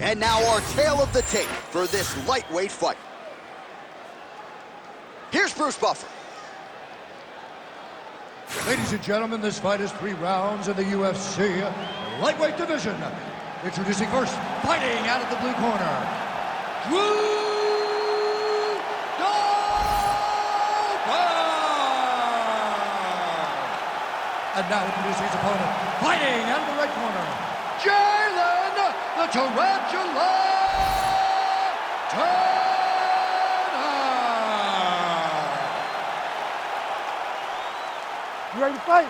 And now our tale of the tape for this lightweight fight. Here's Bruce Buffer. Ladies and gentlemen, this fight is 3 rounds in the UFC lightweight division. Introducing first, fighting out of the blue corner, Drew Dober! And now introducing his opponent, fighting out of the red corner, Jalen the Tarantula Turner! You ready to fight?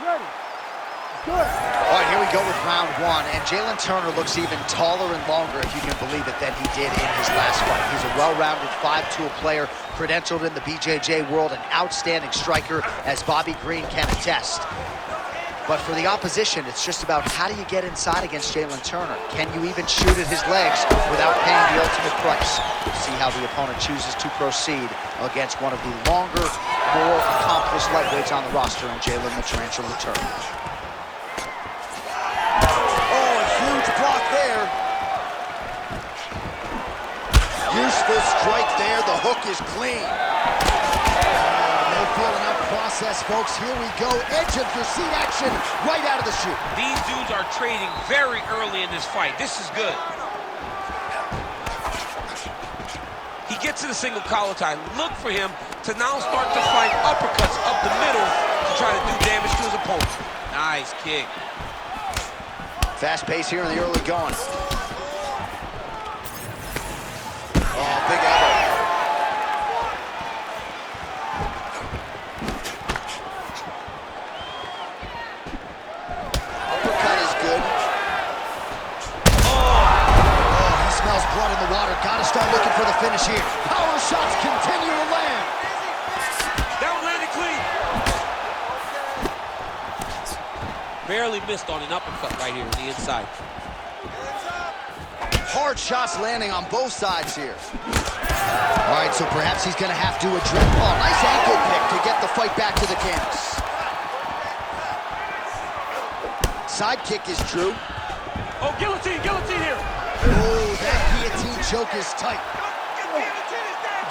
You ready? Let's do it. All right, here we go with round 1, and Jalen Turner looks even taller and longer, if you can believe it, than he did in his last fight. He's a well-rounded 5-tool player, credentialed in the BJJ world, an outstanding striker, as Bobby Green can attest. But for the opposition, it's just about how do you get inside against Jalen Turner? Can you even shoot at his legs without paying the ultimate price? We'll see how the opponent chooses to proceed against one of the longer, more accomplished lightweights on the roster, and Jalen the Tarantula Turner. Oh, a huge block there. Useful strike there. The hook is clean. No feeling up process, folks. Here we go. Edge of your seat action right out of the chute. These dudes are trading very early in this fight. This is good. He gets to the single collar tie. Look for him to now start to find uppercuts up the middle to try to do damage to his opponent. Nice kick. Fast pace here in the early going. Oh, big elbow. Uppercut is good. Oh, he smells blood in the water. Gotta start looking for the finish here. Power shots continue to land. That one landed clean. Barely missed on an uppercut right here on the inside. Hard shots landing on both sides here. All right, so perhaps he's going to have to address... Oh, nice ankle pick to get the fight back to the canvas. Side kick is true. Oh, guillotine here. Oh, that guillotine choke is tight.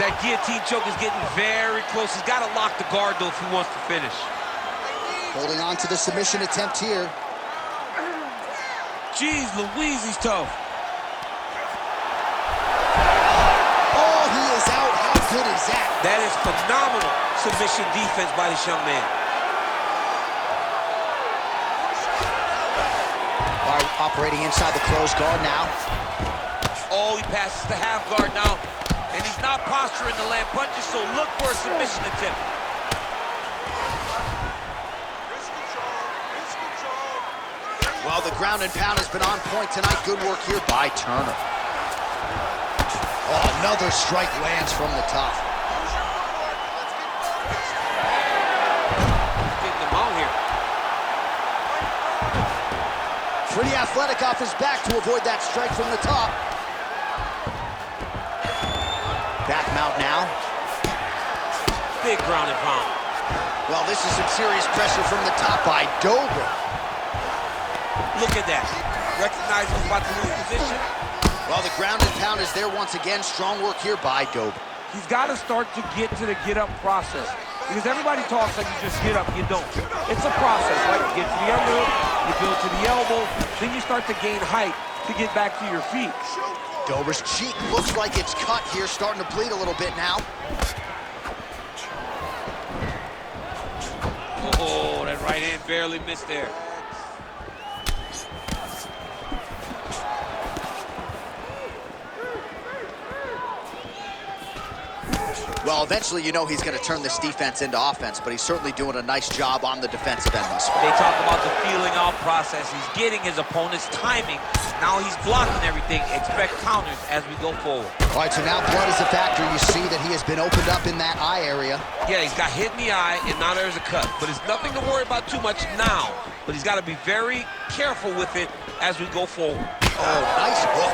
That guillotine choke is getting very close. He's got to lock the guard, though, if he wants to finish. Holding on to the submission attempt here. Jeez Louise, he's tough. Oh, he is out. How good is that? That is phenomenal submission defense by this young man. All right, operating inside the closed guard now. Oh, he passes the half guard now. And he's not posturing to land punches, so look for a submission attempt. Well, the ground and pound has been on point tonight. Good work here by Turner. Oh, another strike lands from the top. Getting them out here. Pretty athletic off his back to avoid that strike from the top. Back mount now. Big ground and pound. Well, this is some serious pressure from the top by Dober. Look at that. Recognize he's about to lose position. Well, the ground and pound is there once again. Strong work here by Dober. He's got to start to get to the get-up process. Because everybody talks like you just get up, you don't. It's a process, right? You get to the underhook, you build to the elbow, then you start to gain height to get back to your feet. Dober's cheek looks like it's cut here, starting to bleed a little bit now. Oh, that right hand barely missed there. Well, eventually you know he's going to turn this defense into offense, but he's certainly doing a nice job on the defensive end this way. They talk about the feeling out process. He's getting his opponent's timing. Now he's blocking everything. Expect counters as we go forward. All right, so now blood is a factor. You see that he has been opened up in that eye area. Yeah, he's got hit in the eye, and now there's a cut. But it's nothing to worry about too much now. But he's got to be very careful with it as we go forward. Oh, nice hook.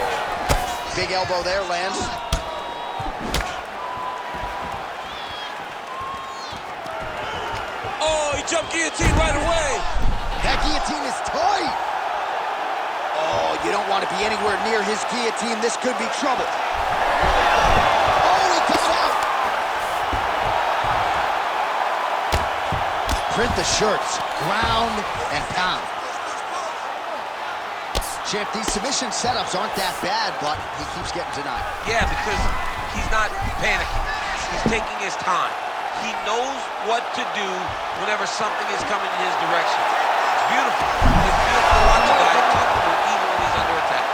Big elbow there lands. Oh, he jumped guillotine right away. That guillotine is tight. Oh, You don't want to be anywhere near his guillotine. This could be trouble. Oh, he got out! Print the shirts. Ground and pound. Champ, these submission setups aren't that bad, but he keeps getting denied. Yeah, because he's not panicking. He's taking his time. He knows what to do whenever something is coming in his direction. It's beautiful. It's beautiful to watch a guy comfortable even when he's under attack.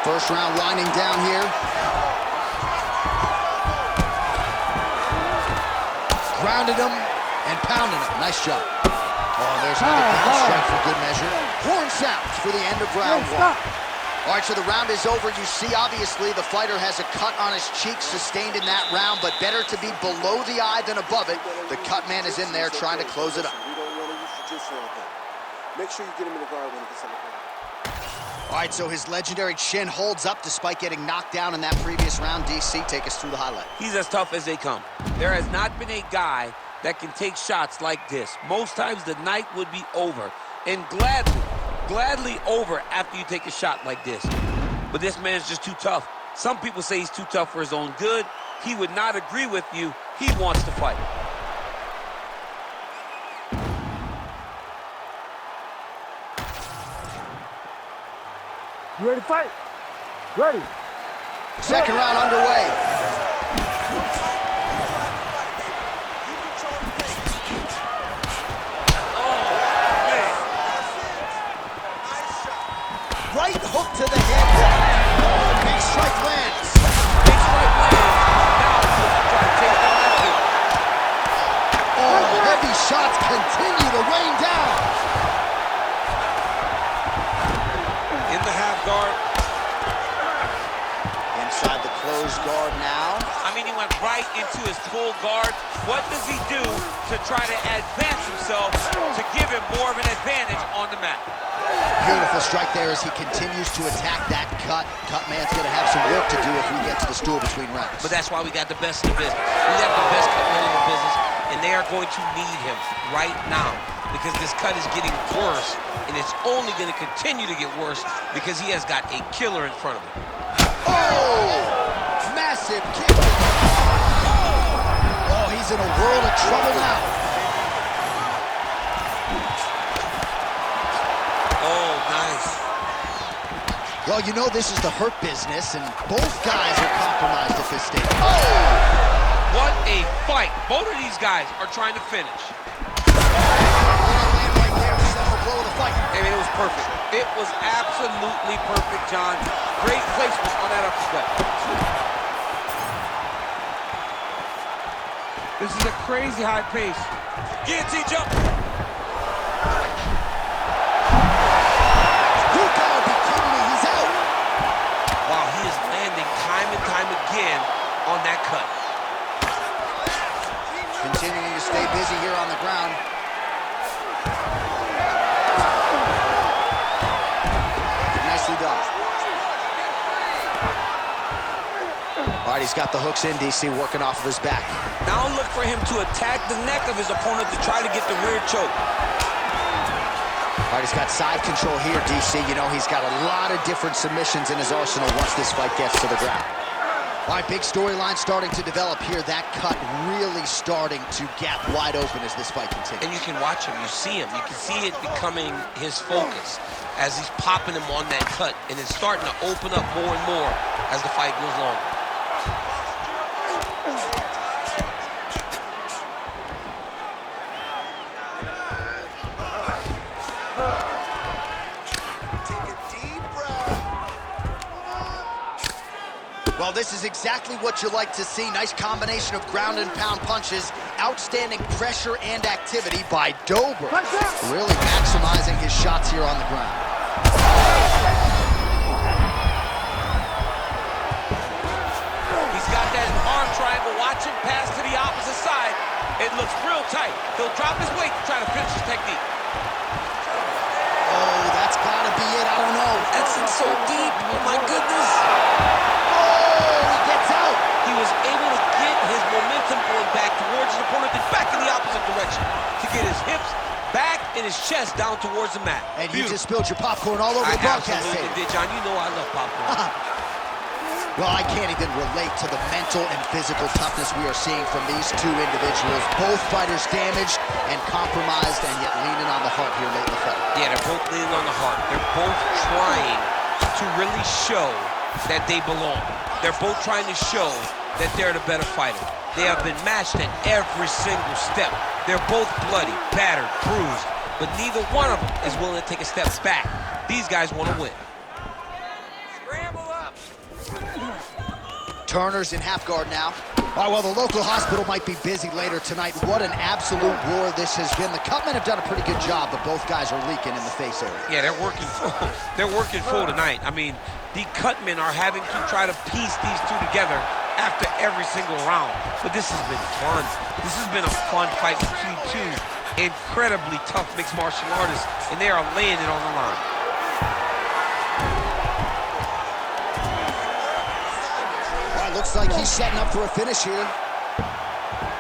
First round winding down here. Grounded him and pounded him. Nice job. Oh, there's another ground strike for good measure. Horn sounds for the end of round one. All right, so the round is over. You see, obviously, the fighter has a cut on his cheek sustained in that round, but better to be below the eye than above it. The cut man is in there trying to close it up. We don't want to use jiu-jitsu like that. Make sure you get him in the guard when he gets on the ground. All right, so his legendary chin holds up despite getting knocked down in that previous round. DC, take us through the highlight. He's as tough as they come. There has not been a guy that can take shots like this. Most times the night would be over, and gladly over after you take a shot like this. But this man is just too tough. Some people say he's too tough for his own good. He would not agree with you. He wants to fight. You ready to fight? Ready. Second round underway. Right hook to the head. Big strike lands. Big strike lands. Now he's trying to take down that kick. Oh, heavy shots continue to rain down. In the half guard. Inside the closed guard now. I mean, he went right into his full guard. What does he do to try to advance himself to give him more of an advantage on the mat? Beautiful strike there as he continues to attack that cut. Cut man's going to have some work to do if we get to the stool between rounds. But that's why we got the best in the business. We have the best cut man in the business, and they are going to need him right now because this cut is getting worse, and it's only going to continue to get worse because he has got a killer in front of him. Oh! Massive kick. Oh, he's in a world of trouble now. Oh, nice. Well, you know this is the hurt business, and both guys are compromised at this stage. Oh! What a fight. Both of these guys are trying to finish. Right there, the blow of the fight. I mean, it was perfect. It was absolutely perfect, John. Great placement on that uppercut. This is a crazy high pace. Guillotine jump. You gotta be kidding me, he's out. Wow, he is landing time and time again on that cut. Continuing to stay busy here on the ground. Nicely done. All right, he's got the hooks in, DC, working off of his back. Now look for him to attack the neck of his opponent to try to get the rear choke. All right, he's got side control here, DC. You know, he's got a lot of different submissions in his arsenal once this fight gets to the ground. All right, big storyline starting to develop here. That cut really starting to gap wide open as this fight continues. And you can watch him, you see him. You can see it becoming his focus as he's popping him on that cut. And it's starting to open up more and more as the fight goes on. Well, this is exactly what you like to see. Nice combination of ground and pound punches. Outstanding pressure and activity by Dober. Really maximizing his shots here on the ground. He's got that arm triangle. Watch him pass to the opposite side. It looks real tight. He'll drop his weight to try to finish his technique. Oh, that's gotta be it. I don't know. That's so deep. Oh, my goodness. He was able to get his momentum going back towards his opponent and back in the opposite direction to get his hips back and his chest down towards the mat. And you just spilled your popcorn all over the broadcast absolutely table. did, John. You know I love popcorn. Well, I can't even relate to the mental and physical toughness we are seeing from these two individuals. Both fighters damaged and compromised, and yet leaning on the heart here late in the fight. Yeah, they're both leaning on the heart. They're both trying to really show that they belong. They're both trying to show that they're the better fighter. They have been matched at every single step. They're both bloody, battered, bruised, but neither one of them is willing to take a step back. These guys want to win. Scramble up! Turner's in half guard now. All right, well, the local hospital might be busy later tonight. What an absolute war this has been. The Cutmen have done a pretty good job, but both guys are leaking in the face area. Yeah, they're working full. They're working full tonight. I mean, the Cutmen are having to try to piece these two together after every single round. But this has been fun. This has been a fun fight between two incredibly tough mixed martial artists, and they are laying it on the line. Looks like he's setting up for a finish here.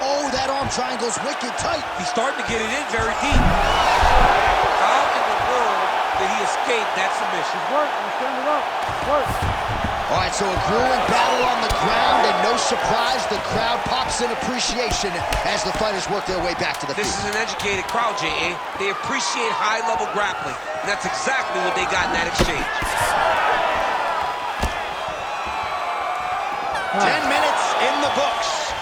Oh, that arm triangle's wicked tight. He's starting to get it in very deep. How in the world did he escape that submission? Work, you stand it up. Work. All right, so a grueling battle on the ground, and no surprise, the crowd pops in appreciation as the fighters work their way back to the This feet. is an educated crowd, J.A. They appreciate high-level grappling, and that's exactly what they got in that exchange. 10 minutes in the books.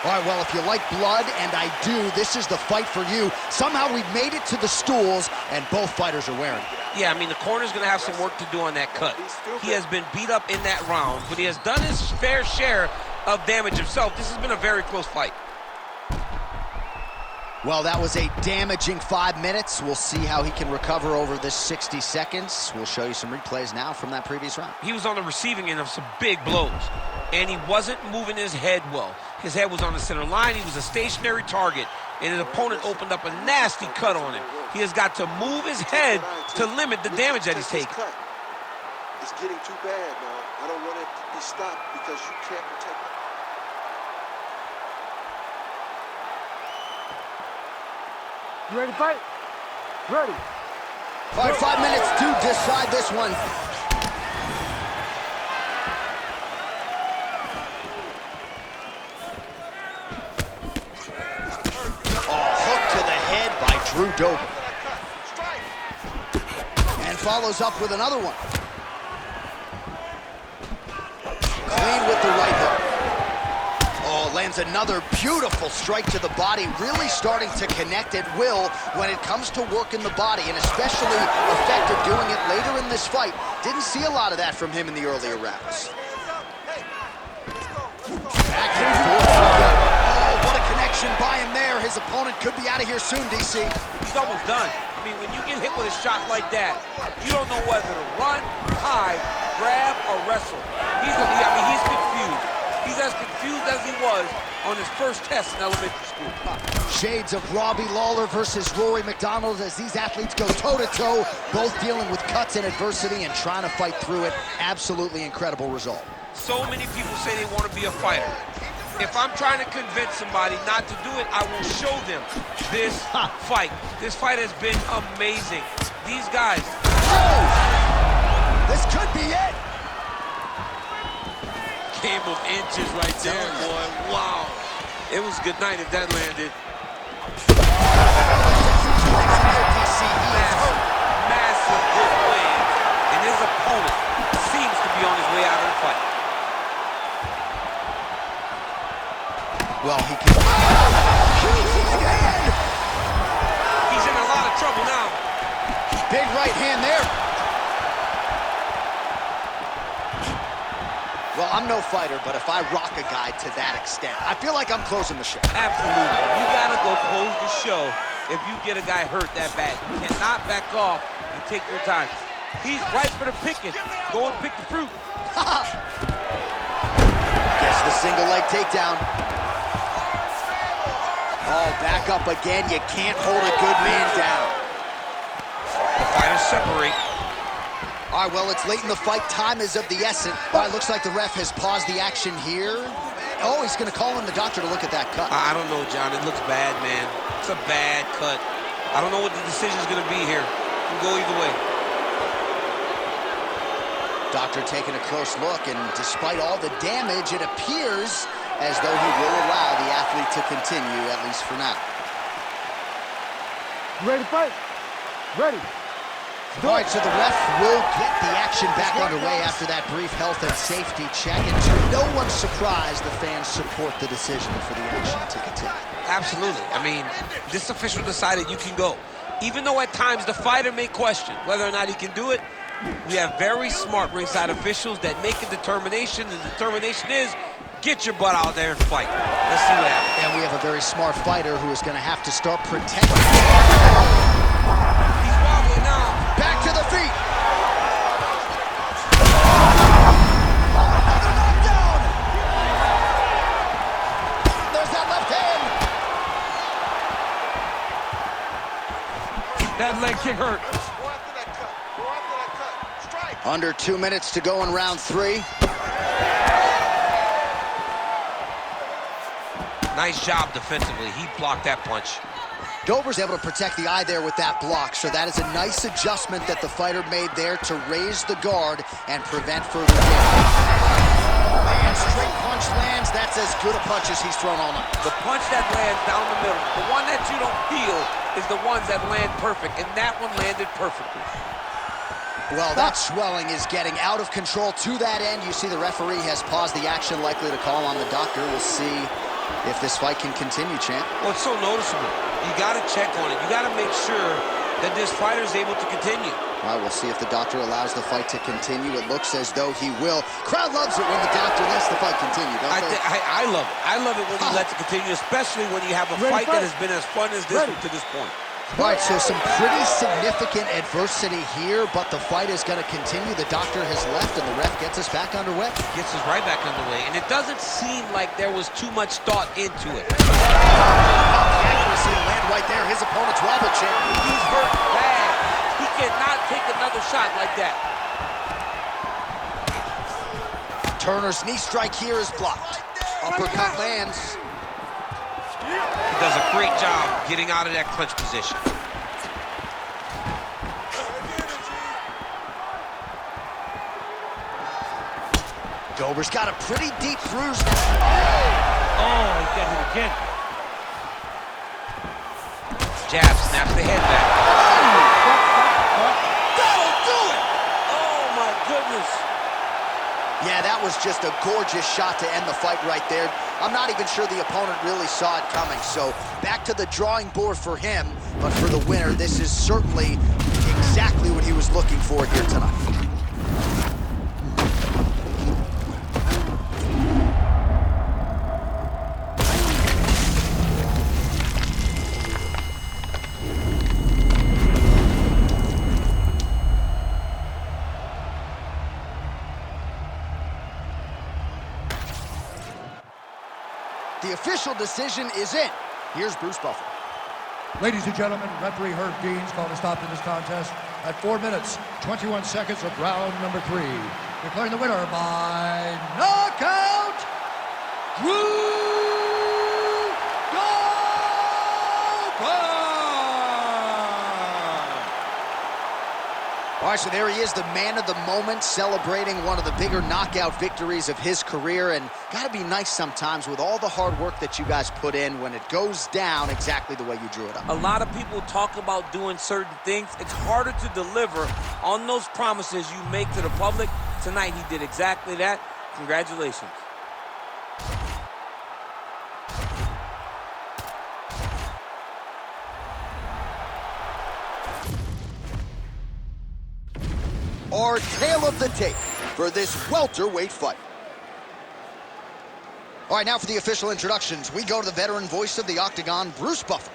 All right, well, if you like blood, and I do, this is the fight for you. Somehow we've made it to the stools, and both fighters are wearing it. Yeah, I mean, the corner's going to have some work to do on that cut. He has been beat up in that round, but he has done his fair share of damage himself. This has been a very close fight. Well, that was a damaging 5 minutes. We'll see how he can recover over this 60 seconds. We'll show you some replays now from that previous round. He was on the receiving end of some big blows, and he wasn't moving his head well. His head was on the center line. He was a stationary target, and his opponent opened up a nasty cut on him. He has got to move his head to limit the damage that he's taking. It's getting too bad now. I don't want it to be stopped because you can't protect it. You ready to fight? Ready. All right, 5 minutes to decide this one. Oh, hook to the head by Drew Dober. And follows up with another one. Clean with the right hook. Oh, lands another beautiful strike to the body, really starting to connect at will when it comes to working the body, and especially effective doing it later in this fight. Didn't see a lot of that from him in the earlier rounds. Back and forth. Oh, what a connection by him there. His opponent could be out of here soon, DC. He's almost done. I mean, when you get hit with a shot like that, you don't know whether to run, hide, grab, or wrestle. He's confused. He's as confused as he was on his first test in elementary school. Shades of Robbie Lawler versus Rory McDonald as these athletes go toe-to-toe, both dealing with cuts and adversity and trying to fight through it. Absolutely incredible result. So many people say they want to be a fighter. If I'm trying to convince somebody not to do it, I will show them this fight. This fight has been amazing. These guys. Oh! This could be it. Game of inches right there, boy. Wow. It was good night if that landed. Massive good win. And his opponent seems to be on his way out of the fight. Well, he can. He's in a lot of trouble now. Big right hand there. Well, I'm no fighter, but if I rock a guy to that extent, I feel like I'm closing the show. Absolutely. You gotta go close the show if you get a guy hurt that bad. You cannot back off and take your time. He's right for the picking. Go and pick the fruit. Gets the single leg takedown. Oh, back up again. You can't hold a good man down. The fighters separate. All right, well, it's late in the fight. Time is of the essence. All right, looks like the ref has paused the action here. Oh, he's going to call in the doctor to look at that cut. I don't know, John. It looks bad, man. It's a bad cut. I don't know what the decision's going to be here. It can go either way. Doctor taking a close look, and despite all the damage, it appears as though he will allow the athlete to continue, at least for now. You ready to fight? Ready. All right, so the ref will get the action back underway after that brief health and safety check. And to no one's surprise, the fans support the decision for the action to continue. Absolutely. I mean, this official decided you can go. Even though at times the fighter may question whether or not he can do it, we have very smart ringside officials that make a determination. The determination is, get your butt out there and fight. Let's see what happens. And we have a very smart fighter who is going to have to start protecting. He's wobbling now. Back to the feet. There's that left hand. That leg kick hurt. Go after that cut. Go after that cut. Strike. Under 2 minutes to go in round 3. Nice job defensively. He blocked that punch. Dober's able to protect the eye there with that block, so that is a nice adjustment that the fighter made there to raise the guard and prevent further damage. And straight punch lands. That's as good a punch as he's thrown all night. The punch that lands down the middle, the one that you don't feel, is the ones that land perfect, and that one landed perfectly. Well, that swelling is getting out of control to that end. You see the referee has paused the action, likely to call on the doctor. We'll see if this fight can continue, champ. Well, it's so noticeable. You got to check on it. You got to make sure that this fighter is able to continue. All right, we'll see if the doctor allows the fight to continue. It looks as though he will. Crowd loves it when the doctor lets the fight continue, don't they? I love it. I love it when he lets it continue, especially when you have a fight that has been as fun as this one to this point. All right, so some pretty significant adversity here, but the fight is going to continue. The doctor has left, and the ref gets us back underway. Gets us right back underway, and it doesn't seem like there was too much thought into it. Accuracy to land right there. His opponent's wobble, champ. He's hurt bad. He cannot take another shot like that. Turner's knee strike here is blocked. Uppercut lands. He does a great job getting out of that clinch position. Dober's got a pretty deep bruise. Oh, he got hit again. Jab snaps the head back. That'll do it! Oh, my goodness. Yeah, that was just a gorgeous shot to end the fight right there. I'm not even sure the opponent really saw it coming. So back to the drawing board for him. But for the winner, this is certainly exactly what he was looking for here tonight. The official decision is in. Here's Bruce Buffer. Ladies and gentlemen, referee Herb Dean's called a stop to this contest at 4 minutes, 21 seconds of round number 3. Declaring the winner by knockout, Drew Dober! All right, so there he is, the man of the moment, celebrating one of the bigger knockout victories of his career. And got to be nice sometimes with all the hard work that you guys put in when it goes down exactly the way you drew it up. A lot of people talk about doing certain things. It's harder to deliver on those promises you make to the public. Tonight, he did exactly that. Congratulations. Our tale of the tape for this welterweight fight. All right, now for the official introductions, we go to the veteran voice of the Octagon, Bruce Buffer.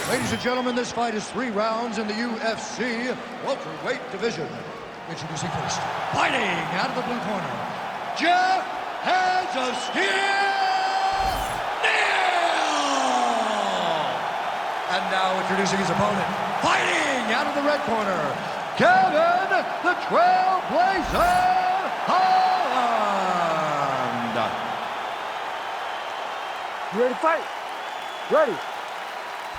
Ladies and gentlemen, this fight is 3 rounds in the UFC welterweight division. Introducing first, fighting out of the blue corner, Jeff Hands of Steel Neal! And now introducing his opponent, fighting out of the red corner, Kevin the Trailblazer Holland! You ready to fight? Ready.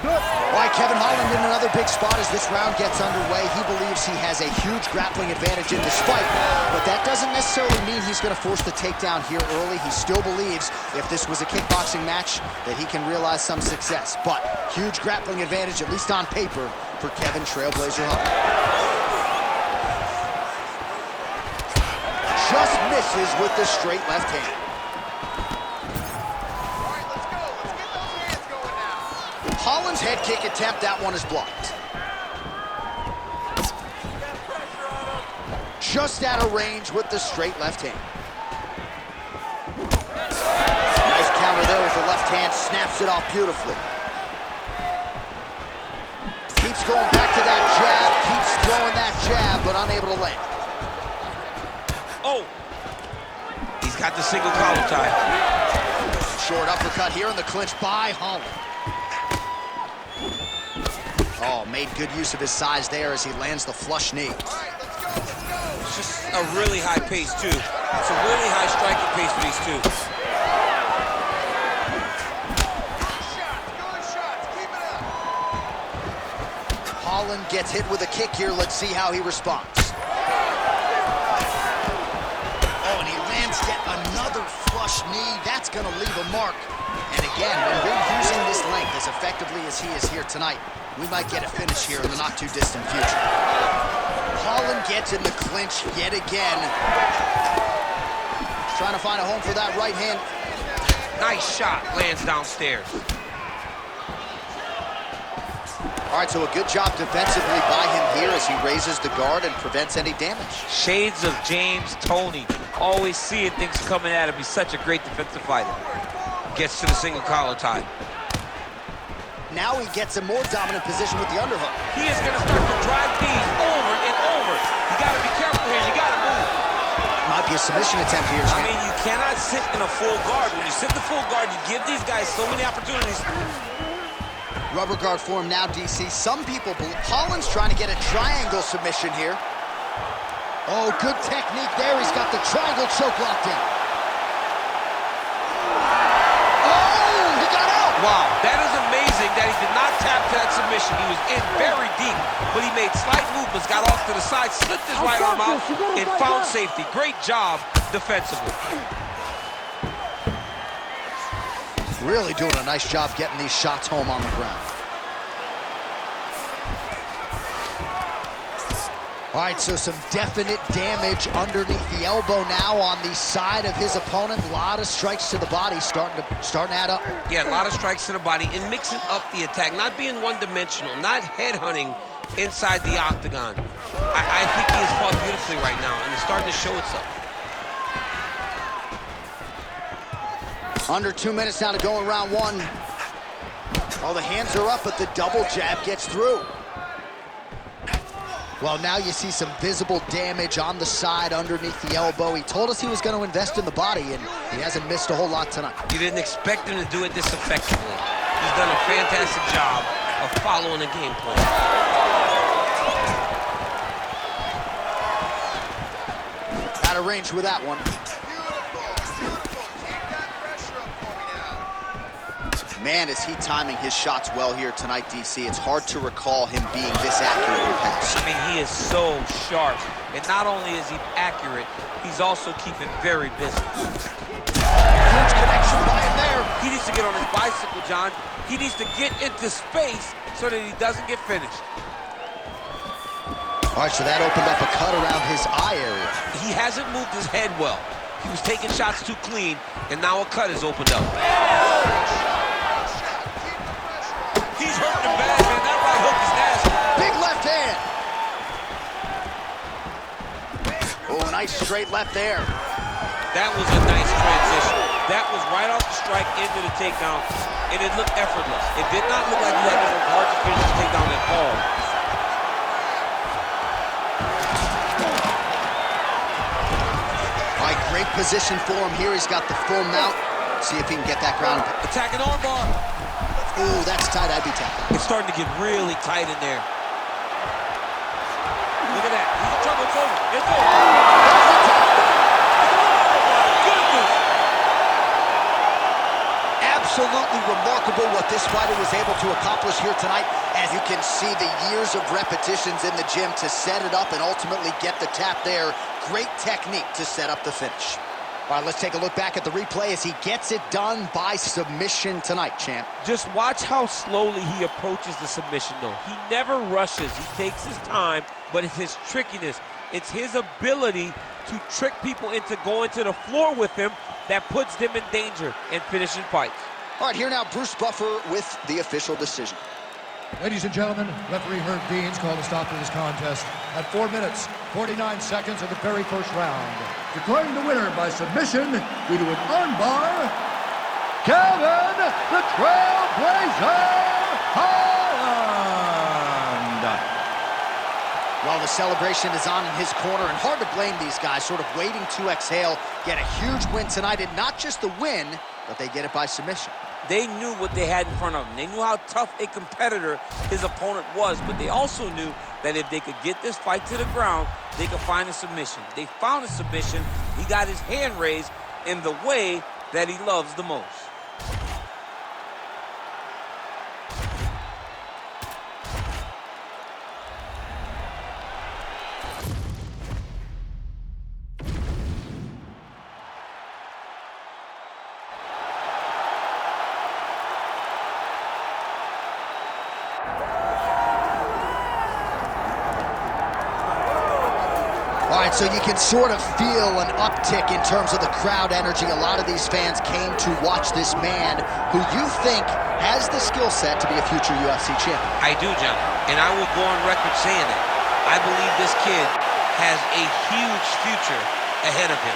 Good. All right, Kevin Holland in another big spot as this round gets underway. He believes he has a huge grappling advantage in this fight, but that doesn't necessarily mean he's going to force the takedown here early. He still believes if this was a kickboxing match that he can realize some success, but huge grappling advantage, at least on paper, for Kevin Trailblazer Holland. Just misses with the straight left hand. Holland's head kick attempt, that one is blocked. Just out of range with the straight left hand. Nice counter there with the left hand, snaps it off beautifully. Keeps going back to that jab, keeps throwing that jab, but unable to land. Oh, he's got the single collar tie. Short uppercut here in the clinch by Holland. Oh, made good use of his size there as he lands the flush knee. It's just a really high pace, too. It's a really high striking pace for these two. Holland gets hit with a kick here. Let's see how he responds. Oh, and he lands yet another flush knee. That's going to leave a mark. And again, when we're using this length as effectively as he is here tonight, we might get a finish here in the not-too-distant future. Holland gets in the clinch yet again. Trying to find a home for that right hand. Nice shot, lands downstairs. All right, so a good job defensively by him here as he raises the guard and prevents any damage. Shades of James Toney. Always seeing things coming at him. He's such a great defensive fighter. Gets to the single collar tie. Now he gets a more dominant position with the underhook. He is going to start to drive these over and over. You got to be careful here. You got to move. Might be a submission attempt here. I mean, you cannot sit in a full guard. When you sit the full guard, you give these guys so many opportunities. Rubber guard for him now, DC. Some people believe Holland's trying to get a triangle submission here. Oh, good technique there. He's got the triangle choke locked in. Oh, he got out. Wow, that is amazing that he did not tap to that submission. He was in very deep, but he made slight movements, got off to the side, slipped his right arm out, and found safety. Great job defensively. Really doing a nice job getting these shots home on the ground. All right, so some definite damage underneath the elbow now on the side of his opponent. A lot of strikes to the body starting to add up. Yeah, a lot of strikes to the body and mixing up the attack, not being one-dimensional, not headhunting inside the octagon. I think he has fought beautifully right now, and it's starting to show itself. Under 2 minutes now to go in round one. Oh, the hands are up, but the double jab gets through. Well, now you see some visible damage on the side underneath the elbow. He told us he was going to invest in the body, and he hasn't missed a whole lot tonight. You didn't expect him to do it this effectively. He's done a fantastic job of following the game plan. Out of range with that one. Man, is he timing his shots well here tonight, DC. It's hard to recall him being this accurate in the past. I mean, he is so sharp. And not only is he accurate, he's also keeping very busy. Huge connection by him there. He needs to get on his bicycle, John. He needs to get into space so that he doesn't get finished. All right, so that opened up a cut around his eye area. He hasn't moved his head well. He was taking shots too clean, and now a cut has opened up. He's hurting him bad, man. That right hook is nasty. Big left hand. Oh, nice straight left there. That was a nice transition. That was right off the strike into the takedown, and it looked effortless. It did not look like he had to work hard to finish the takedown at all. All right, great position for him here. He's got the full mount. See if he can get that ground. Attacking armbar. Ooh, that's tight. I'd be tapped. It's starting to get really tight in there. Look at that. He's in trouble. It's over. It's over. Absolutely remarkable remarkable what this fighter was able to accomplish here tonight. As you can see, the years of repetitions in the gym to set it up and ultimately get the tap there. Great technique to set up the finish. All right, let's take a look back at the replay as he gets it done by submission tonight, champ. Just watch how slowly he approaches the submission, though. He never rushes. He takes his time, but it's his trickiness. It's his ability to trick people into going to the floor with him that puts them in danger and finishing fights. All right, here now, Bruce Buffer with the official decision. Ladies and gentlemen, referee Herb Deans called a stop to this contest at 4 minutes, 49 seconds of the very first round. Declaring the winner by submission due to an armbar, Kevin the Trailblazer Holland. Well, the celebration is on in his corner, and hard to blame these guys, sort of waiting to exhale, get a huge win tonight, and not just the win, but they get it by submission. They knew what they had in front of them. They knew how tough a competitor his opponent was, but they also knew that if they could get this fight to the ground, they could find a submission. They found a submission. He got his hand raised in the way that he loves the most. All right, so you can sort of feel an uptick in terms of the crowd energy. A lot of these fans came to watch this man who you think has the skill set to be a future UFC champion. I do, John, and I will go on record saying it. I believe this kid has a huge future ahead of him.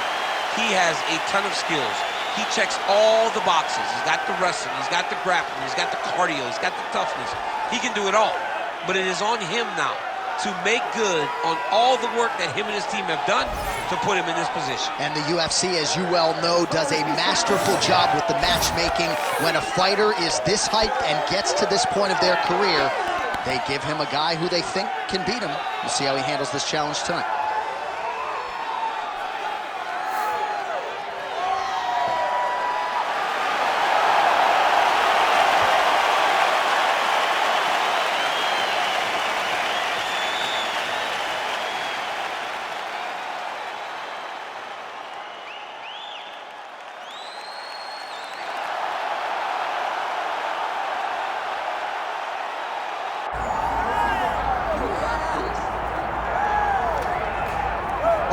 He has a ton of skills. He checks all the boxes. He's got the wrestling, he's got the grappling, he's got the cardio, he's got the toughness. He can do it all, but it is on him now to make good on all the work that him and his team have done to put him in this position. And the UFC, as you well know, does a masterful job with the matchmaking. When a fighter is this hyped and gets to this point of their career, they give him a guy who they think can beat him. We'll see how he handles this challenge tonight.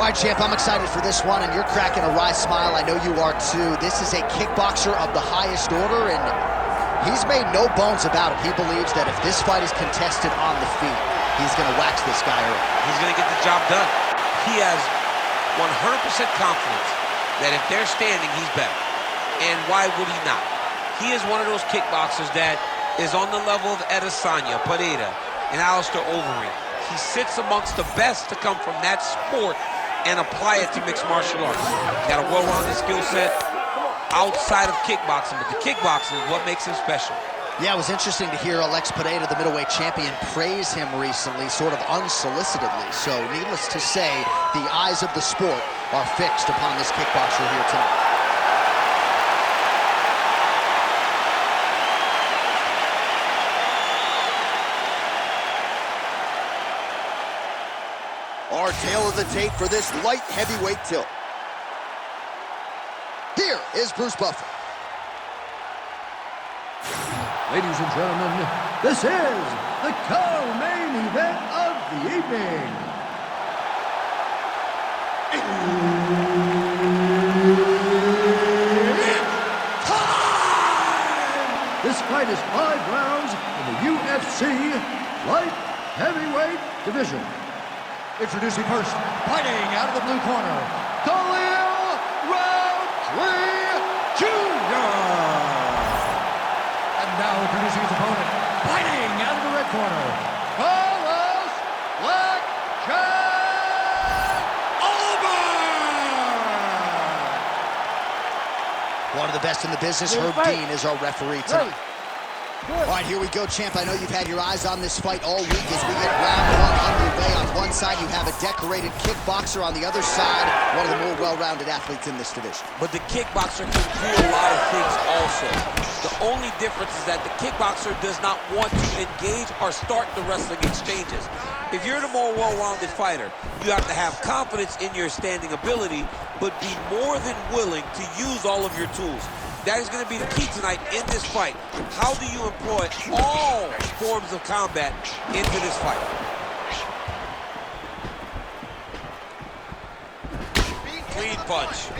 All right, champ, I'm excited for this one, and you're cracking a wry smile. I know you are, too. This is a kickboxer of the highest order, and he's made no bones about it. He believes that if this fight is contested on the feet, he's going to wax this guy early. He's going to get the job done. He has 100% confidence that if they're standing, he's better. And why would he not? He is one of those kickboxers that is on the level of Adesanya, Pereira, and Alistair Overeem. He sits amongst the best to come from that sport and apply it to mixed martial arts. Got a well-rounded skill set outside of kickboxing, but the kickboxing is what makes him special. Yeah, it was interesting to hear Alex Pereira, the middleweight champion, praise him recently, sort of unsolicitedly. So, needless to say, the eyes of the sport are fixed upon this kickboxer here tonight. Our tail of the tape for this light heavyweight tilt. Here is Bruce Buffer. Ladies and gentlemen, this is the co-main event of the evening. It's time! This fight is 5 rounds in the UFC light heavyweight division. Introducing first, fighting out of the blue corner, Khalil Roundtree Jr. And now introducing his opponent, fighting out of the red corner, Carlos Blackjack Alban. One of the best in the business, Herb Dean, is our referee tonight. All right, here we go, champ. I know you've had your eyes on this fight all week as we get round 1 underway on one side, you have a decorated kickboxer. On the other side, one of the more well-rounded athletes in this division. But the kickboxer can do a lot of things also. The only difference is that the kickboxer does not want to engage or start the wrestling exchanges. If you're the more well-rounded fighter, you have to have confidence in your standing ability, but be more than willing to use all of your tools. That is going to be the key tonight in this fight. How do you employ all forms of combat into this fight? Clean punch.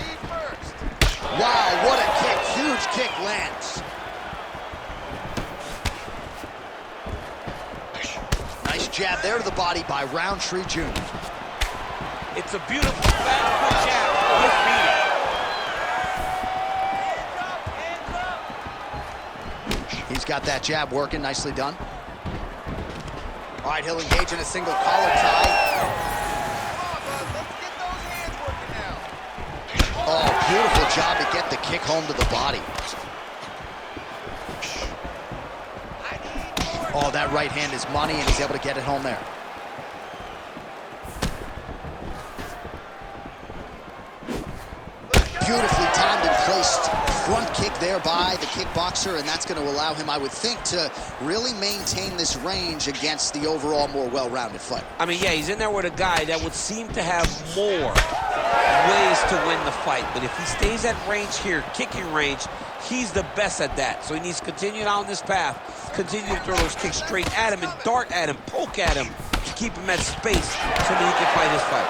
Wow, what a kick. Huge kick lands. Nice jab there to the body by Roundtree Jr. It's a beautiful back jab with meaning. He's got that jab working, nicely done. All right, he'll engage in a single collar tie. Oh, beautiful job to get the kick home to the body. Oh, that right hand is money, and he's able to get it home there. Beautifully timed and placed front kick there by the kickboxer, and that's going to allow him, I would think, to really maintain this range against the overall more well-rounded fighter. I mean, yeah, he's in there with a guy that would seem to have more ways to win the fight, but if he stays at range here, kicking range, he's the best at that. So he needs to continue down this path, continue to throw those kicks straight at him and dart at him, poke at him to keep him at space so that he can fight his fight.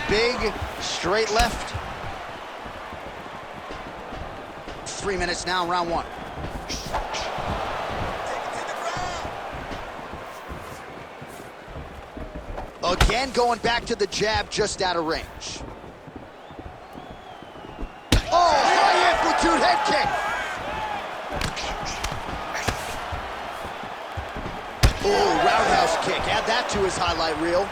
Big, straight left. 3 minutes now, round one. Again, going back to the jab, just out of range. Oh, high amplitude head kick. Oh, roundhouse kick. Add that to his highlight reel.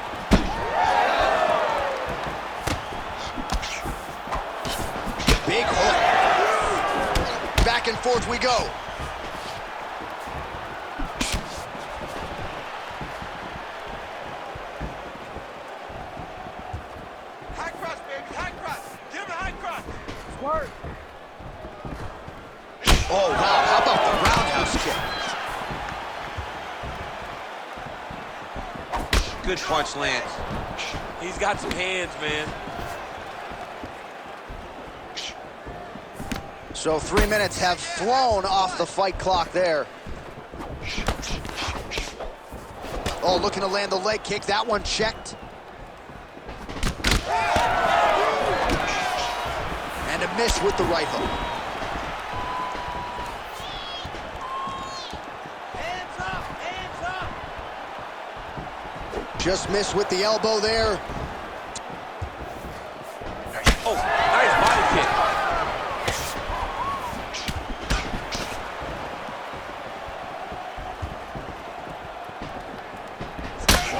Big hook. Back and forth we go. High cross, baby, high cross. Give him a high cross. Squirt. Oh, wow, how about the roundhouse kick? Good punch lands. He's got some hands, man. So 3 minutes have flown off the fight clock there. Oh, looking to land the leg kick. That one checked. And a miss with the right hook. Hands up, Just missed with the elbow there. Oh, nice body kick.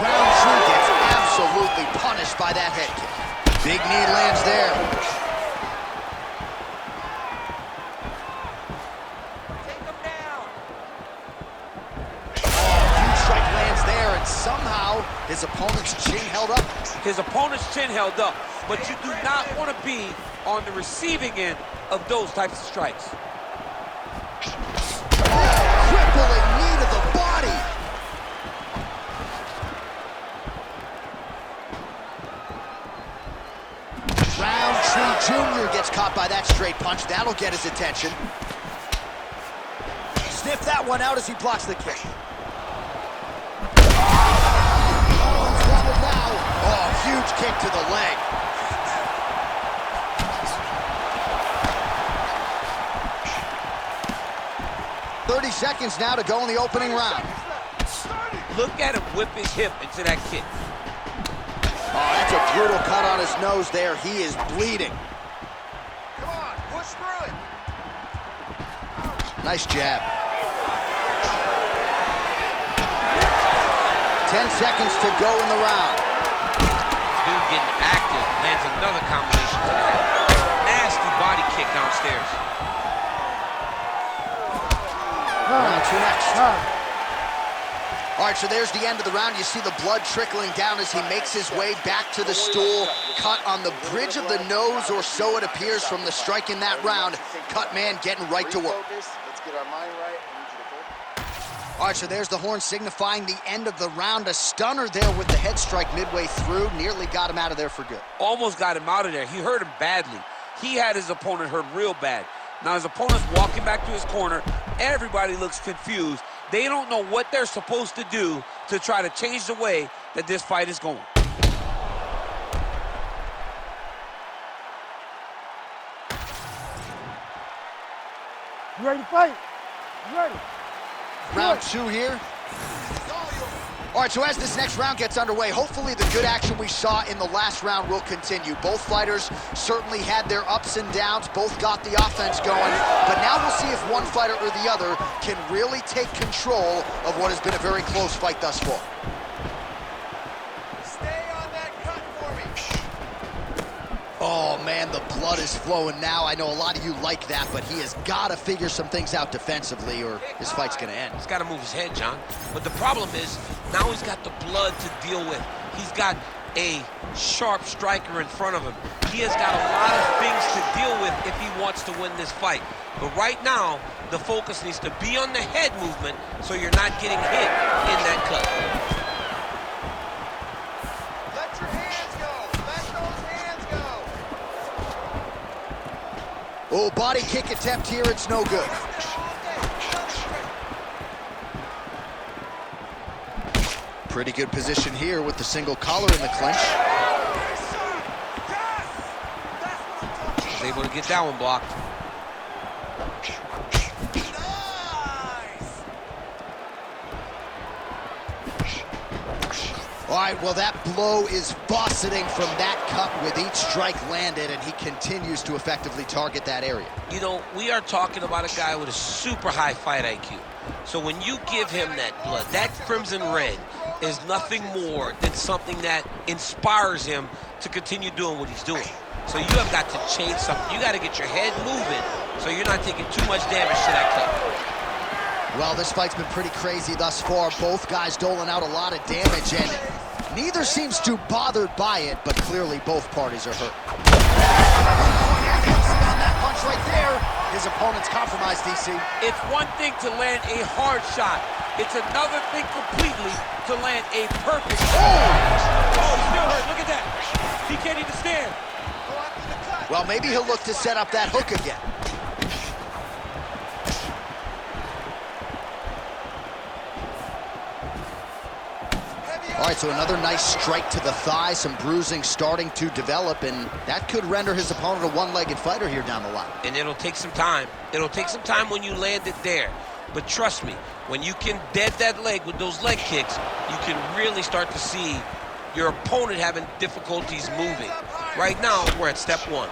Roundtree gets absolutely punished by that head kick. Big knee lands there. Take him down. Huge strike lands there, and somehow his opponent's chin held up. His opponent's chin held up, but you do not want to be on the receiving end of those types of strikes. Crippling knee to the body. Roundtree Jr. gets caught by that straight punch. That'll get his attention. Sniff that one out as he blocks the kick. Unswallowed now. Oh, huge kick to the leg. .30 seconds now to go in the opening round. Look at him whip his hip into that kick. Oh, that's a brutal cut on his nose there. He is bleeding. Come on, push through it. Nice jab. 10 seconds to go in the round. Dude getting active, lands another combination to the head. Nasty body kick downstairs. Round two next. All right, so there's the end of the round. You see the blood trickling down as he makes his way back to the stool. Cut on the bridge of the nose, or so it appears from the strike in that round. Cut man getting right to work. Let's get our mind right. All right, so there's the horn signifying the end of the round. A stunner there with the head strike midway through. Nearly got him out of there for good. Almost got him out of there. He hurt him badly. He had his opponent hurt real bad. Now his opponent's walking back to his corner. Everybody looks confused. They don't know what they're supposed to do to try to change the way that this fight is going. You ready to fight? You ready? Round 2 here. All right, so as this next round gets underway, hopefully the good action we saw in the last round will continue. Both fighters certainly had their ups and downs. Both got the offense going. But now we'll see if one fighter or the other can really take control of what has been a very close fight thus far. Stay on that cut for me. Oh, man, the blood is flowing now. I know a lot of you like that, but he has got to figure some things out defensively or his fight's going to end. He's got to move his head, John. But the problem is, now he's got the blood to deal with. He's got a sharp striker in front of him. He has got a lot of things to deal with if he wants to win this fight. But right now, the focus needs to be on the head movement so you're not getting hit in that cut. Let your hands go. Let those hands go. Oh, body kick attempt here. It's no good. Pretty good position here with the single collar in the clinch. He's able to get that one blocked. All right, well, that blow is buffeting from that cut with each strike landed, and he continues to effectively target that area. You know, we are talking about a guy with a super high fight IQ. So when you give him that blood, that crimson red is nothing more than something that inspires him to continue doing what he's doing. So you have got to change something. You got to get your head moving so you're not taking too much damage to that cut. Well, this fight's been pretty crazy thus far. Both guys doling out a lot of damage, and neither seems too bothered by it, but clearly both parties are hurt. On that punch right there, his opponent's compromised, DC. It's one thing to land a hard shot. It's another thing completely to land a perfect shot. Oh, he's still hurt. Look at that. He can't even stand. Well, maybe he'll look to set up that hook again. All right, so another nice strike to the thigh, some bruising starting to develop, and that could render his opponent a one-legged fighter here down the line. And it'll take some time. It'll take some time when you land it there. But trust me, when you can dead that leg with those leg kicks, you can really start to see your opponent having difficulties moving. Right now, we're at step 1.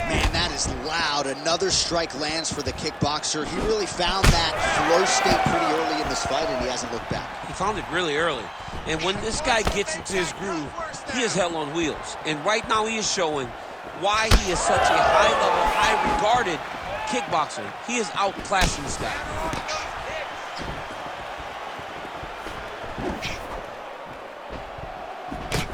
Man, that is loud. Another strike lands for the kickboxer. He really found that flow state pretty early in this fight, and he hasn't looked back. He found it really early. And when this guy gets into his groove, he is hell on wheels. And right now he is showing why he is such a high-level, high-regarded kickboxer. He is outclassing this guy.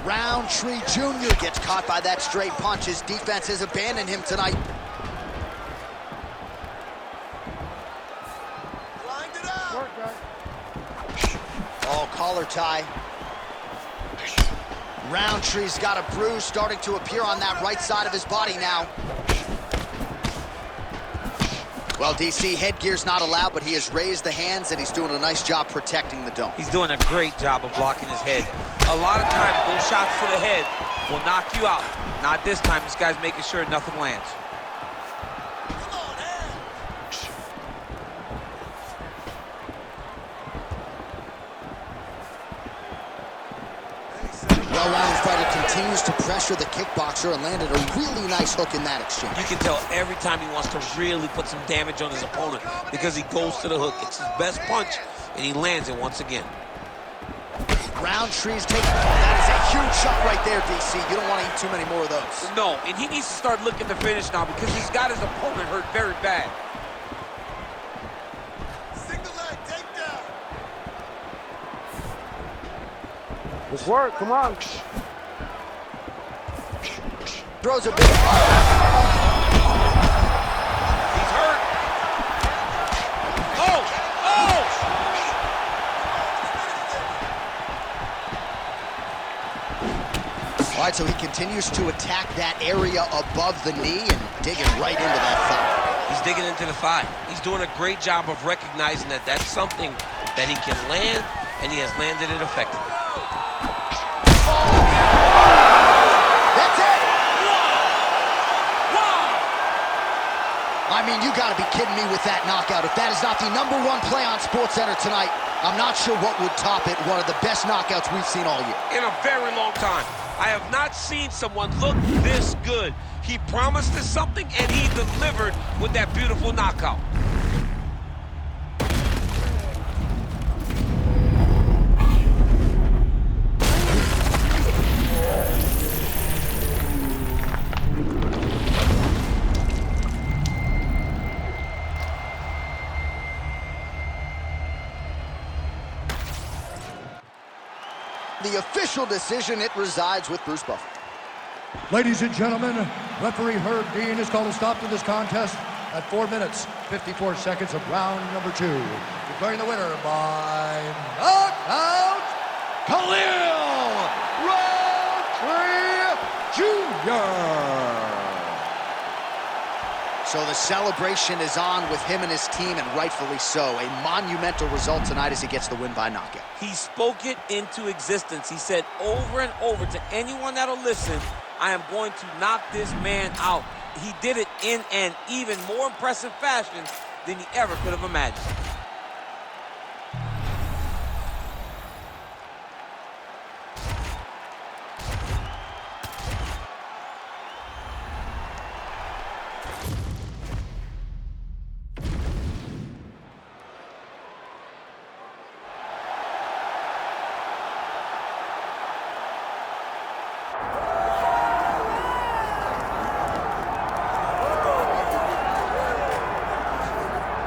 Roundtree Jr. gets caught by that straight punch. His defense has abandoned him tonight. Lined it up. Work, guys. Oh, collar tie. Roundtree's got a bruise starting to appear on that right side of his body now. Well, DC, headgear's not allowed, but he has raised the hands, and he's doing a nice job protecting the dome. He's doing a great job of blocking his head. A lot of times, those shots to the head will knock you out. Not this time. This guy's making sure nothing lands. Well-rounded fighter continues to pressure the kickboxer and landed a really nice hook in that exchange. You can tell every time he wants to really put some damage on his opponent because he goes to the hook. It's his best punch, and he lands it once again. Roundtree's taking, that is a huge shot right there, DC. You don't want to eat too many more of those. No, and he needs to start looking to finish now because he's got his opponent hurt very bad. Single leg takedown. Let's work. Come on. Throws a big... He's hurt. Oh! Oh! All right, so he continues to attack that area above the knee and digging right into that thigh. He's digging into the thigh. He's doing a great job of recognizing that that's something that he can land, and he has landed it effectively. That's it! I mean, you gotta be kidding me with that knockout. If that is not the #1 play on SportsCenter tonight, I'm not sure what would top it. One of the best knockouts we've seen all year. In a very long time. I have not seen someone look this good. He promised us something, and he delivered with that beautiful knockout. The official decision, it resides with Bruce Buffer. Ladies and gentlemen, referee Herb Dean has called a stop to this contest at 4 minutes, 54 seconds of round number 2. Declaring the winner by knockout, Khalil Roundtree Jr. So the celebration is on with him and his team, and rightfully so. A monumental result tonight as he gets the win by knockout. He spoke it into existence. He said over and over to anyone that'll listen, I am going to knock this man out. He did it in an even more impressive fashion than he ever could have imagined.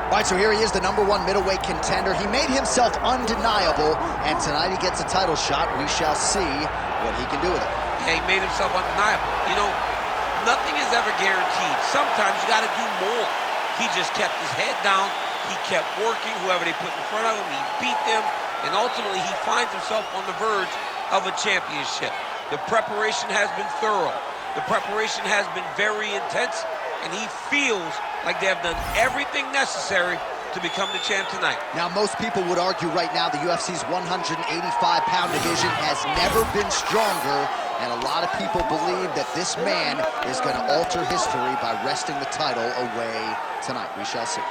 All right, so here he is, the #1 middleweight contender. He made himself undeniable, and tonight he gets a title shot. We shall see what he can do with it. Yeah, he made himself undeniable. You know, nothing is ever guaranteed. Sometimes you got to do more. He just kept his head down. He kept working. Whoever they put in front of him, he beat them. And ultimately, he finds himself on the verge of a championship. The preparation has been thorough. The preparation has been very intense. And he feels like they have done everything necessary to become the champ tonight. Now, most people would argue right now the UFC's 185-pound division has never been stronger, and a lot of people believe that this man is going to alter history by wresting the title away tonight. We shall see.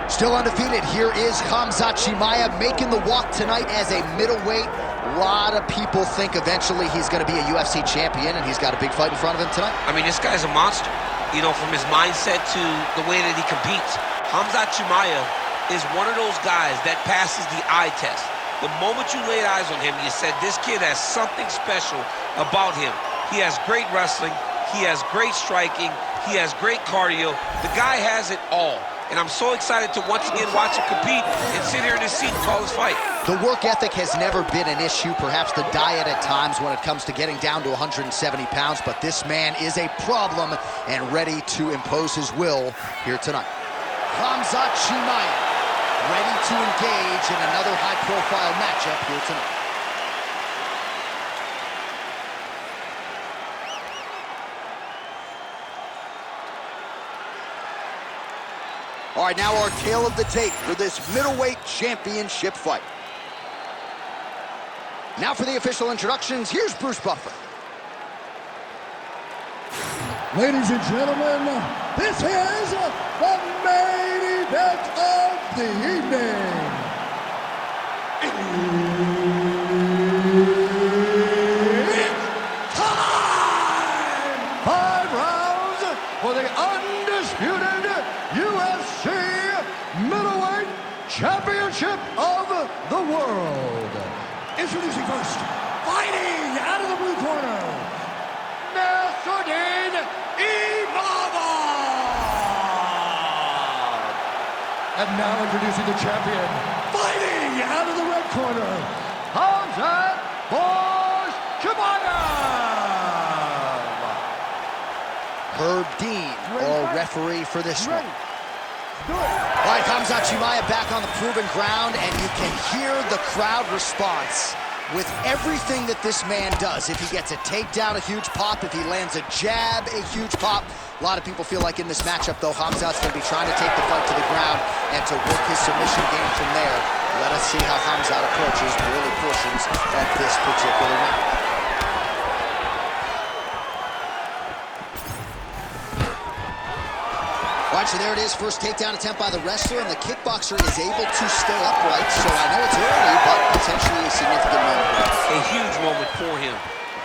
Still undefeated, here is Khamzat Chimaev making the walk tonight as a middleweight. A lot of people think eventually he's going to be a UFC champion, and he's got a big fight in front of him tonight. I mean, this guy's a monster. You know, from his mindset to the way that he competes. Khamzat Chimaev is one of those guys that passes the eye test. The moment you laid eyes on him, you said, this kid has something special about him. He has great wrestling. He has great striking. He has great cardio. The guy has it all. And I'm so excited to once again watch him compete and sit here in his seat and call his fight. The work ethic has never been an issue, perhaps the diet at times when it comes to getting down to 170 pounds, but this man is a problem and ready to impose his will here tonight. Khamzat Chimaev, ready to engage in another high-profile matchup here tonight. All right, now our tale of the tape for this middleweight championship fight. Now for the official introductions, here's Bruce Buffer. Ladies and gentlemen, this is the main event of the evening. It's time! 5 rounds for the undisputed UFC Middleweight Championship of the World. Introducing first, fighting out of the blue corner, Nasruddin Imavov. And now introducing the champion, fighting out of the red corner, Hamzat Chimaev. Herb Dean, or referee for this one. Do it. All right, Hamzat Chimaev back on the proven ground, and you can hear the crowd response with everything that this man does. If he gets a takedown, a huge pop. If he lands a jab, a huge pop. A lot of people feel like in this matchup, though, Hamzat's going to be trying to take the fight to the ground and to work his submission game from there. Let us see how Hamzat approaches the early portions of this particular round. All right, so there it is. First takedown attempt by the wrestler, and the kickboxer is able to stay upright. So I know it's early, but potentially a significant moment. A huge moment for him,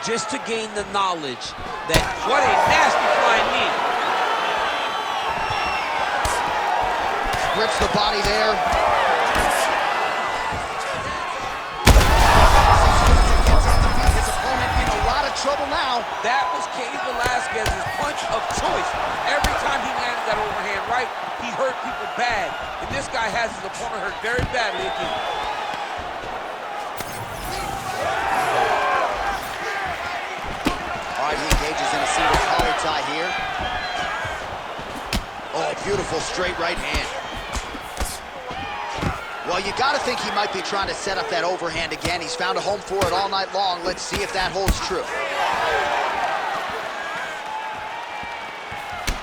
just to gain the knowledge that what a nasty flying knee. Grips the body there. His opponent in a lot of trouble now. That was Cain Velasquez's punch of choice. Every time he landed that overhand right, he hurt people bad. And this guy has his opponent hurt very badly again. All right, he engages in a single collar tie here. Oh, beautiful straight right hand. Well, you got to think he might be trying to set up that overhand again. He's found a home for it all night long. Let's see if that holds true.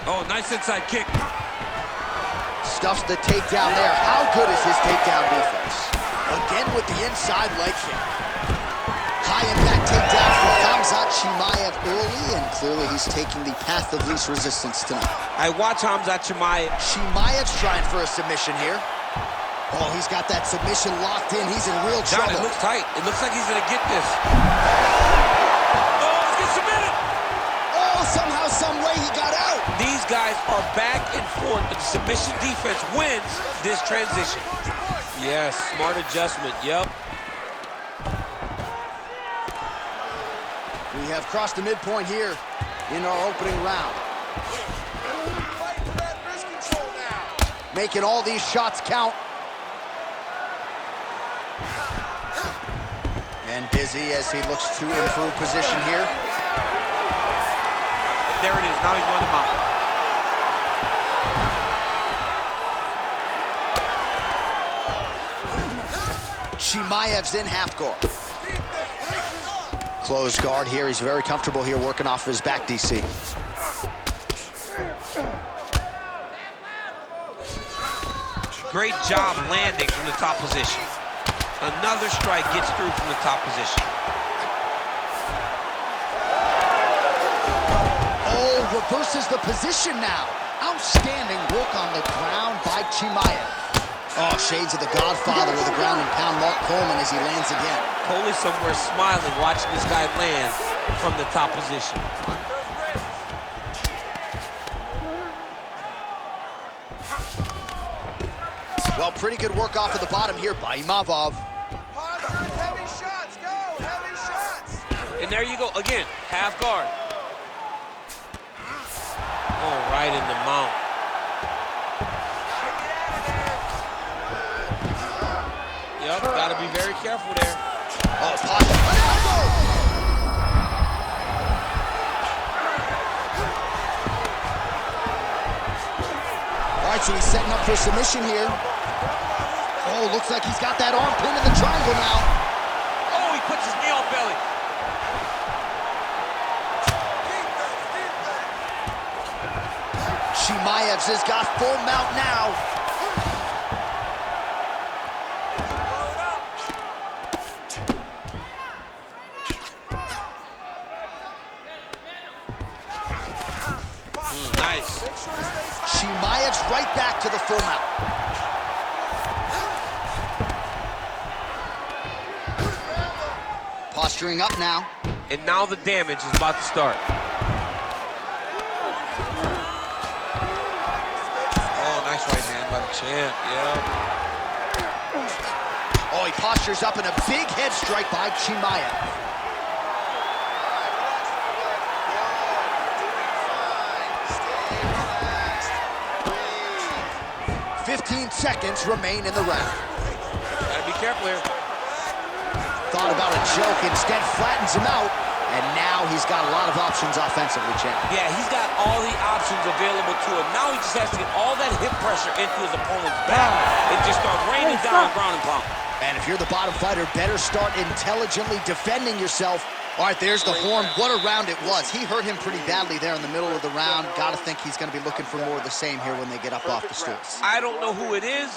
Oh, nice inside kick. Stuffs the takedown there. How good is his takedown defense? Again with the inside leg kick. High impact takedown for Hamzat Chimaev early, and clearly he's taking the path of least resistance tonight. I watch Hamzat Chimaev. Chimaev's trying for a submission here. Oh, he's got that submission locked in. He's in real John, trouble. it looks tight. It looks like he's gonna get this. Oh, let's get submitted. Oh, somehow, some way he got out. These guys are back and forth, but the submission defense wins this transition. Yes, smart adjustment, yep. We have crossed the midpoint here in our opening round. Fight for that wrist control now. Making all these shots count. And busy as he looks to improve position here. There it is, now he's going to mount. Chimaev's in half guard. Closed guard here. He's very comfortable here working off of his back, DC. Great job landing from the top position. Another strike gets through from the top position. Oh, reverses the position now. Outstanding work on the ground by Chimaev. Oh, shades of the Godfather with a ground and pound Mark Coleman as he lands again. Coley somewhere smiling, watching this guy land from the top position. Well, pretty good work off of the bottom here by Imavov. Heavy shots, go, heavy shots. And there you go, again, half guard. Oh, right in the mount. Yep, gotta be very careful there. Oh, pocket. An elbow! All right, so he's setting up for submission here. Oh, looks like he's got that arm pinned in the triangle now. Oh, he puts his knee on belly. Chimaev's has got full mount now. to the full mount. Posturing up now. And now the damage is about to start. Oh, nice right hand by the champ, yeah. Oh, he postures up in a big head strike by Chimaev. 15 seconds remain in the round. Gotta be careful here. Thought about a joke, instead flattens him out, and now he's got a lot of options offensively, champ. Yeah, he's got all the options available to him. Now he just has to get all that hip pressure into his opponent's back and just start raining down ground and pound. And if you're the bottom fighter, better start intelligently defending yourself. All right, there's the horn. What a round it was. He hurt him pretty badly there in the middle of the round. Got to think he's going to be looking for more of the same here when they get up off the stools. I don't know who it is.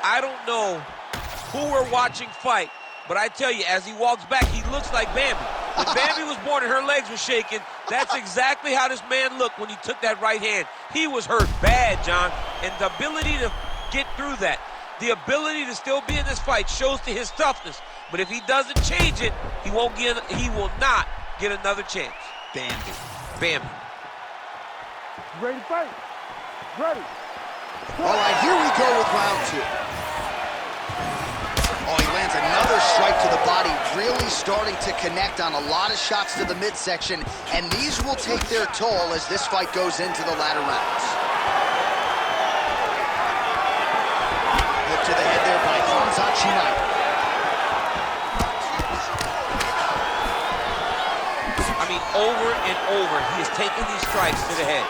I don't know who we're watching fight. But I tell you, as he walks back, he looks like Bambi. When Bambi was born and her legs were shaking, that's exactly how this man looked when he took that right hand. He was hurt bad, John. And the ability to get through that, the ability to still be in this fight shows to his toughness. But if he doesn't change it, he will not get another chance. Bambi. Bambi. You ready to fight? Ready. All right, here we go with round two. Oh, he lands another strike to the body, really starting to connect on a lot of shots to the midsection, and these will take their toll as this fight goes into the latter rounds. Hook to the head there by Hamza Chimaev. I mean, over and over, he is taking these strikes to the head.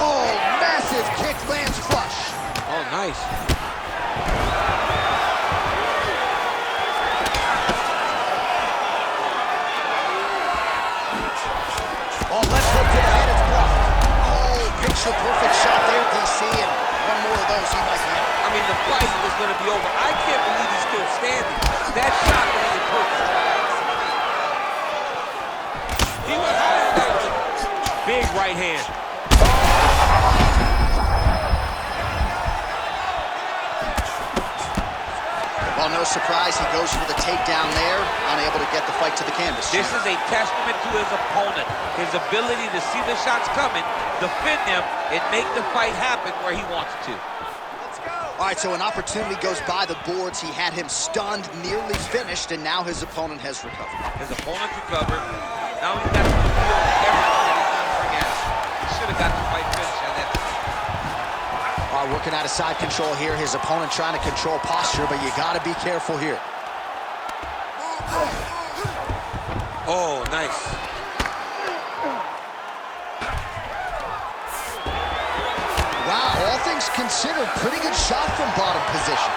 Oh, massive kick lands flush. Oh, nice. Oh, left hook to the head, it's blocked. Oh, picture perfect shot there, DC, and one more of those he might get. I mean, the fight is going to be over. I can't believe he's still standing. That shot was perfect. He went higher than that one. Big right hand. Well, no surprise, he goes for the takedown there, unable to get the fight to the canvas. This is a testament to his opponent, his ability to see the shots coming, defend them, and make the fight happen where he wants to. All right, so an opportunity goes by the boards. He had him stunned, nearly finished, and now his opponent has recovered. His opponent recovered. Now he's got to feel everything that he's done for him. He should have got the fight finished on that. Working out of side control here. His opponent trying to control posture, but you got to be careful here. Oh, nice. Wow, all things considered, pretty good shot from bottom position.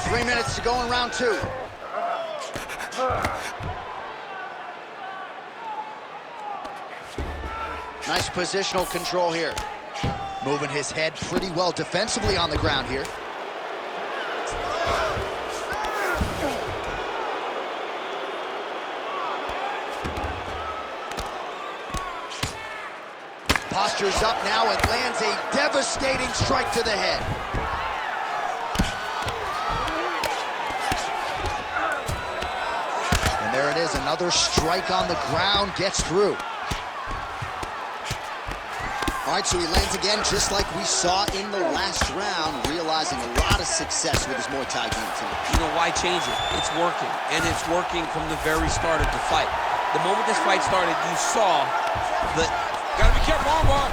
Three minutes to go in round two. Nice positional control here. Moving his head pretty well defensively on the ground here. Postures up now and lands a devastating strike to the head. And there it is, another strike on the ground, gets through. All right, so he lands again, just like we saw in the last round, realizing a lot of success with his Muay Thai game tonight. You know, why change it? It's working, and it's working from the very start of the fight. The moment this fight started, you saw the... Gotta be careful, armbar.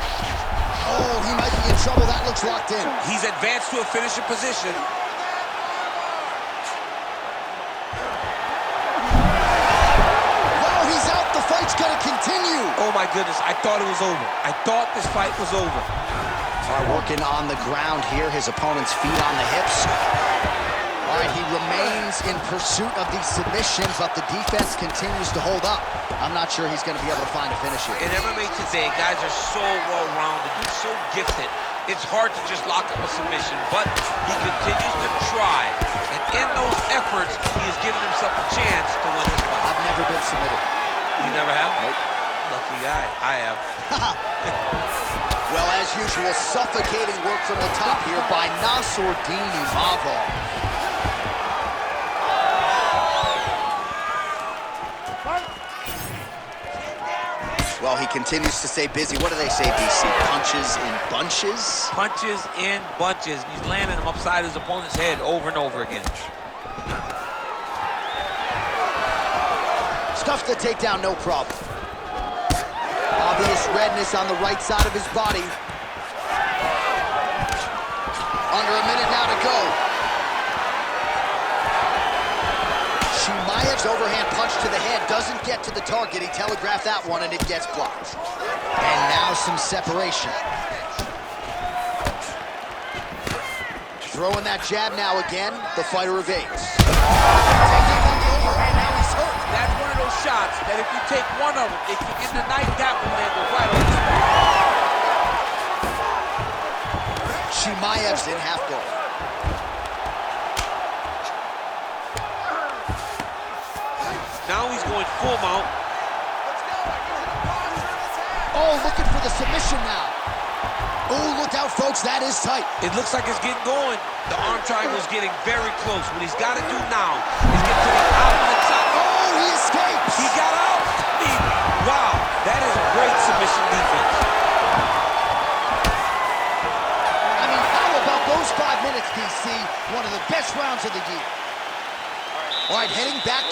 Oh, he might be in trouble. That looks locked in. He's advanced to a finishing position. Wow, he's out. The fight's gonna continue. Oh my goodness, I thought it was over. I thought this fight was over. All right, working on the ground here. His opponent's feet on the hips. All right, he remains in pursuit of the submission, but the defense continues to hold up. I'm not sure he's going to be able to find a finish here. In MMA today, guys are so well-rounded. They're so gifted. it's hard to just lock up a submission, but he continues to try. And in those efforts, he has given himself a chance to win this fight. I've never been submitted. You never have? Nope. Lucky guy. I have. Well, as usual, suffocating work from the top here by Nassourdine Imavov. Well, he continues to stay busy. What do they say, DC? Punches in bunches? Punches in bunches. He's landing them upside his opponent's head over and over again. Stuffs the takedown, no problem. Obvious redness on the right side of his body. Under a minute now to go. Chimaev's overhand punch to the head doesn't get to the target. He telegraphed that one and it gets blocked. And now some separation. Throwing that jab now again. The fighter evades. Taking on the overhand, now he's hurt. That's one of those shots that if you take one of them, if you get the knife, that one landed right on the spot. Chimaev's in half guard. Now he's going full mount. Oh, looking for the submission now. Oh, look out, folks. That is tight. It looks like it's getting going. The arm triangle is getting very close. What he's got to do now is get to the opposite side. Oh, he escapes. He got out. Wow, that is great submission defense. I mean, how about those 5 minutes, DC? One of the best rounds of the year. All right, heading back.